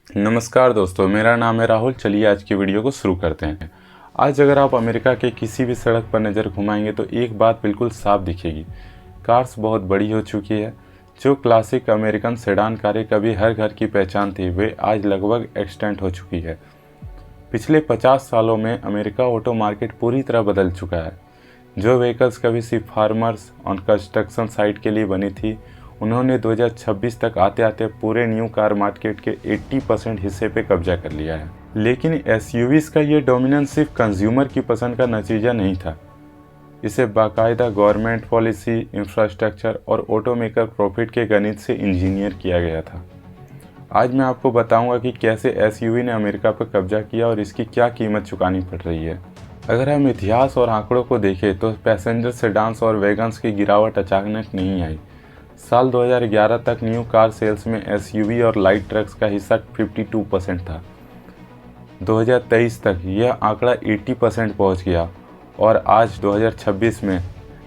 नमस्कार दोस्तों, मेरा नाम है राहुल। चलिए आज की वीडियो को शुरू करते हैं। आज अगर आप अमेरिका के किसी भी सड़क पर नज़र घुमाएंगे तो एक बात बिल्कुल साफ दिखेगी। कार्स बहुत बड़ी हो चुकी है। जो क्लासिक अमेरिकन सेडान कारें कभी हर घर की पहचान थी, वे आज लगभग एक्सटेंट हो चुकी है। पिछले 50 सालों में अमेरिका ऑटो मार्केट पूरी तरह बदल चुका है। जो व्हीकल्स कभी सिर्फ फार्मर्स और कंस्ट्रक्शन साइट के लिए बनी थी, उन्होंने 2026 तक आते आते पूरे न्यू कार मार्केट के 80% हिस्से पे कब्जा कर लिया है। लेकिन एसयूवीज का ये डोमिनेंस सिर्फ कंज्यूमर की पसंद का नतीजा नहीं था। इसे बाकायदा गवर्नमेंट पॉलिसी, इंफ्रास्ट्रक्चर और ऑटोमेकर प्रॉफिट के गणित से इंजीनियर किया गया था। आज मैं आपको बताऊंगा कि कैसे एसयूवी ने अमेरिका पर कब्जा किया और इसकी क्या कीमत चुकानी पड़ रही है। अगर हम इतिहास और आंकड़ों को देखें तो पैसेंजर सेडान्स और वैगन्स की गिरावट अचानक नहीं आई। साल 2011 तक न्यू कार सेल्स में एसयूवी और लाइट ट्रक्स का हिस्सा 52% था। 2023 तक यह आंकड़ा 80% पहुंच गया और आज 2026 में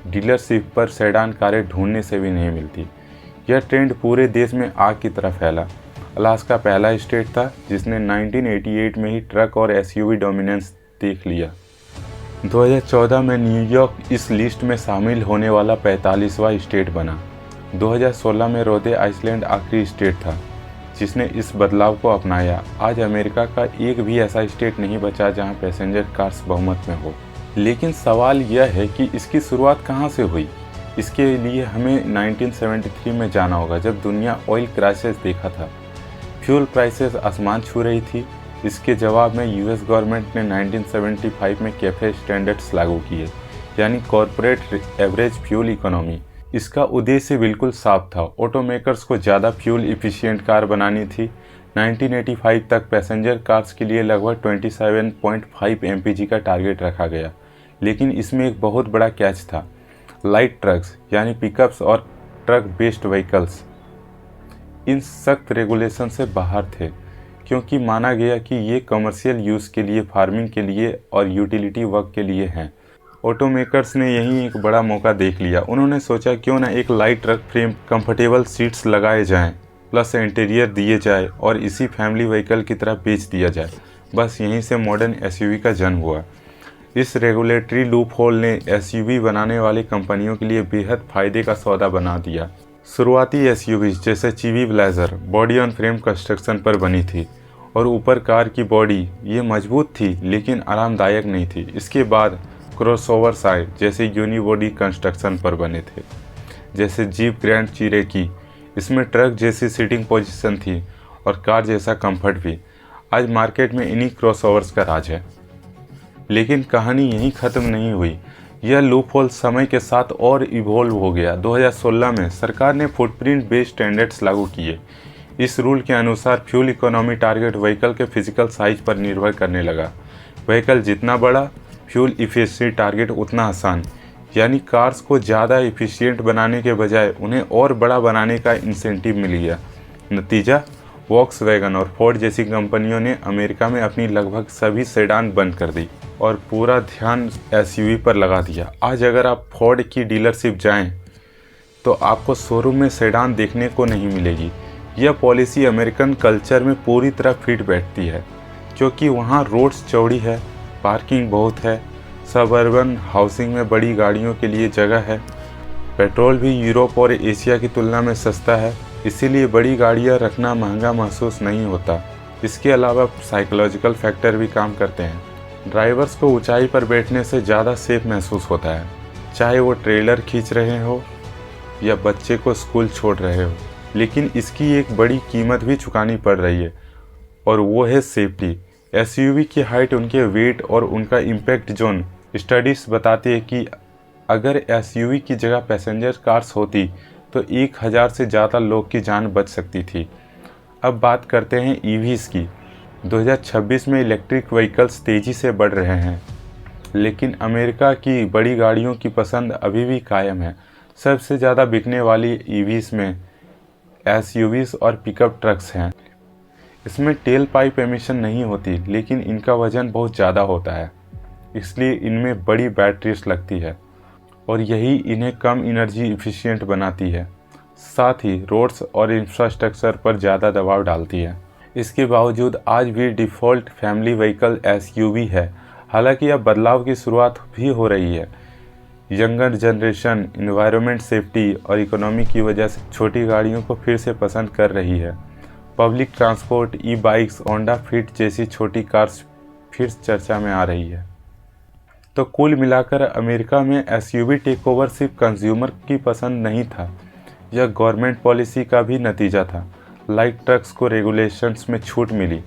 डीलरशिप पर सेडान कारें ढूंढने से भी नहीं मिलती। यह ट्रेंड पूरे देश में आग की तरह फैला। अलास्का पहला स्टेट था जिसने 1988 में ही ट्रक और एसयूवी डोमिनेंस देख लिया। 2014 में न्यूयॉर्क इस लिस्ट में शामिल होने वाला 45वां स्टेट बना। 2016 में रोदे आइसलैंड आखिरी स्टेट था जिसने इस बदलाव को अपनाया। आज अमेरिका का एक भी ऐसा स्टेट नहीं बचा जहां पैसेंजर कार्स बहुमत में हो। लेकिन सवाल यह है कि इसकी शुरुआत कहां से हुई। इसके लिए हमें 1973 में जाना होगा, जब दुनिया ऑयल क्राइसिस देखा था। फ्यूल प्राइसेस आसमान छू रही थी। इसके जवाब में यूएस गवर्नमेंट ने 1975 में कैफे स्टैंडर्ड्स लागू किए, यानी कॉरपोरेट एवरेज फ्यूल इकोनॉमी। इसका उद्देश्य बिल्कुल साफ था, ऑटोमेकर्स को ज़्यादा फ्यूल इफ़िशिएंट कार बनानी थी। 1985 तक पैसेंजर कार्स के लिए लगभग 27.5 एमपीजी का टारगेट रखा गया। लेकिन इसमें एक बहुत बड़ा कैच था। लाइट ट्रक्स यानी पिकअप्स और ट्रक बेस्ड व्हीकल्स इन सख्त रेगुलेशन से बाहर थे, क्योंकि माना गया कि ये कमर्शियल यूज़ के लिए, फार्मिंग के लिए और यूटिलिटी वर्क के लिए हैं। ऑटोमेकर्स ने यहीं एक बड़ा मौका देख लिया। उन्होंने सोचा क्यों ना एक light truck frame, comfortable seats लगाए जाएं, प्लस इंटीरियर दिए जाए और इसी फैमिली व्हीकल की तरह बेच दिया जाए। बस यहीं से मॉडर्न एसयूवी का जन्म हुआ। इस रेगुलेटरी लूप होल ने एसयूवी बनाने वाली कंपनियों के लिए बेहद फ़ायदे का सौदा बना दिया। शुरुआती एसयूवी जैसे Chevy Blazer body on frame construction पर बनी थी और ऊपर कार की बॉडी ये मजबूत थी लेकिन आरामदायक नहीं थी। इसके बाद क्रॉसओवर्स आए जैसे यूनिबॉडी कंस्ट्रक्शन पर बने थे, जैसे जीप ग्रैंड चिरोकी। इसमें ट्रक जैसी सीटिंग पोजीशन थी और कार जैसा कंफर्ट भी। आज मार्केट में इन्हीं क्रॉसओवर्स का राज है। लेकिन कहानी यहीं ख़त्म नहीं हुई। यह लूपहोल समय के साथ और इवॉल्व हो गया। 2016 में सरकार ने फुटप्रिंट बेस्ड स्टैंडर्ड्स लागू किए। इस रूल के अनुसार फ्यूल इकोनॉमी टारगेट व्हीकल के फिजिकल साइज पर निर्भर करने लगा। व्हीकल जितना बड़ा, फ्यूल इफिशिएंसी टारगेट उतना आसान। यानी कार्स को ज़्यादा इफिशिएंट बनाने के बजाय उन्हें और बड़ा बनाने का इंसेंटिव मिल गया। नतीजा, वॉक्सवैगन और फोर्ड जैसी कंपनियों ने अमेरिका में अपनी लगभग सभी सेडान बंद कर दी और पूरा ध्यान एसयूवी पर लगा दिया। आज अगर आप फोर्ड की डीलरशिप जाएं तो आपको शोरूम में सेडान देखने को नहीं मिलेगी। यह पॉलिसी अमेरिकन कल्चर में पूरी तरह फिट बैठती है, क्योंकि वहाँ रोड्स चौड़ी है, पार्किंग बहुत है, सबअर्बन हाउसिंग में बड़ी गाड़ियों के लिए जगह है, पेट्रोल भी यूरोप और एशिया की तुलना में सस्ता है, इसीलिए बड़ी गाड़ियाँ रखना महंगा महसूस नहीं होता। इसके अलावा साइकोलॉजिकल फैक्टर भी काम करते हैं। ड्राइवर्स को ऊंचाई पर बैठने से ज़्यादा सेफ महसूस होता है, चाहे वो ट्रेलर खींच रहे हो या बच्चे को स्कूल छोड़ रहे हो। लेकिन इसकी एक बड़ी कीमत भी चुकानी पड़ रही है और वो है सेफ्टी। एसयूवी की हाइट, उनके वेट और उनका इम्पैक्ट जोन। स्टडीज बताती है कि अगर एसयूवी की जगह पैसेंजर कार्स होती तो 1000 से ज़्यादा लोग की जान बच सकती थी। अब बात करते हैं ईवीज़ की। 2026 में इलेक्ट्रिक व्हीकल्स तेज़ी से बढ़ रहे हैं, लेकिन अमेरिका की बड़ी गाड़ियों की पसंद अभी भी कायम है। सबसे ज़्यादा बिकने वाली ईवीज़ में एसयूवीज़ और पिकअप ट्रक्स हैं। इसमें टेल पाइप एमिशन नहीं होती, लेकिन इनका वज़न बहुत ज़्यादा होता है, इसलिए इनमें बड़ी बैटरीज लगती है और यही इन्हें कम एनर्जी इफ़िशिएंट बनाती है। साथ ही रोड्स और इंफ्रास्ट्रक्चर पर ज़्यादा दबाव डालती है। इसके बावजूद आज भी डिफ़ॉल्ट फैमिली व्हीकल एसयूवी है। हालांकि अब बदलाव की शुरुआत भी हो रही है। यंगर जनरेशन एनवायरनमेंट सेफ्टी और इकोनॉमी की वजह से छोटी गाड़ियों को फिर से पसंद कर रही है। पब्लिक ट्रांसपोर्ट, ई बाइक्स, होंडा फिट जैसी छोटी कार्स फिर चर्चा में आ रही है। तो कुल मिलाकर अमेरिका में एसयूवी टेकओवर सिर्फ कंज्यूमर की पसंद नहीं था, यह गवर्नमेंट पॉलिसी का भी नतीजा था। लाइट ट्रक्स को रेगुलेशंस में छूट मिली,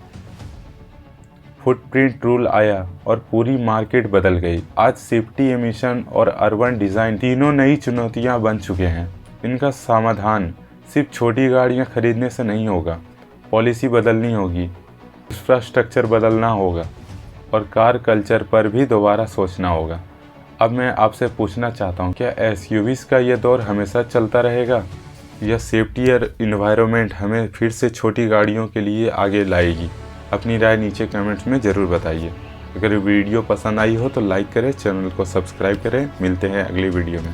फुटप्रिंट रूल आया और पूरी मार्केट बदल गई। आज सेफ्टी, एमिशन और अर्बन डिज़ाइन तीनों नई चुनौतियां बन चुके हैं। इनका समाधान सिर्फ छोटी गाड़ियां खरीदने से नहीं होगा, पॉलिसी बदलनी होगी, इंफ्रास्ट्रक्चर बदलना होगा और कार कल्चर पर भी दोबारा सोचना होगा। अब मैं आपसे पूछना चाहता हूँ, क्या एसयूवीज़ का यह दौर हमेशा चलता रहेगा या सेफ्टी और इन्वायरमेंट हमें फिर से छोटी गाड़ियों के लिए आगे लाएगी? अपनी राय नीचे कमेंट्स में ज़रूर बताइए। अगर वीडियो पसंद आई हो तो लाइक करें, चैनल को सब्सक्राइब करें। मिलते हैं अगली वीडियो में।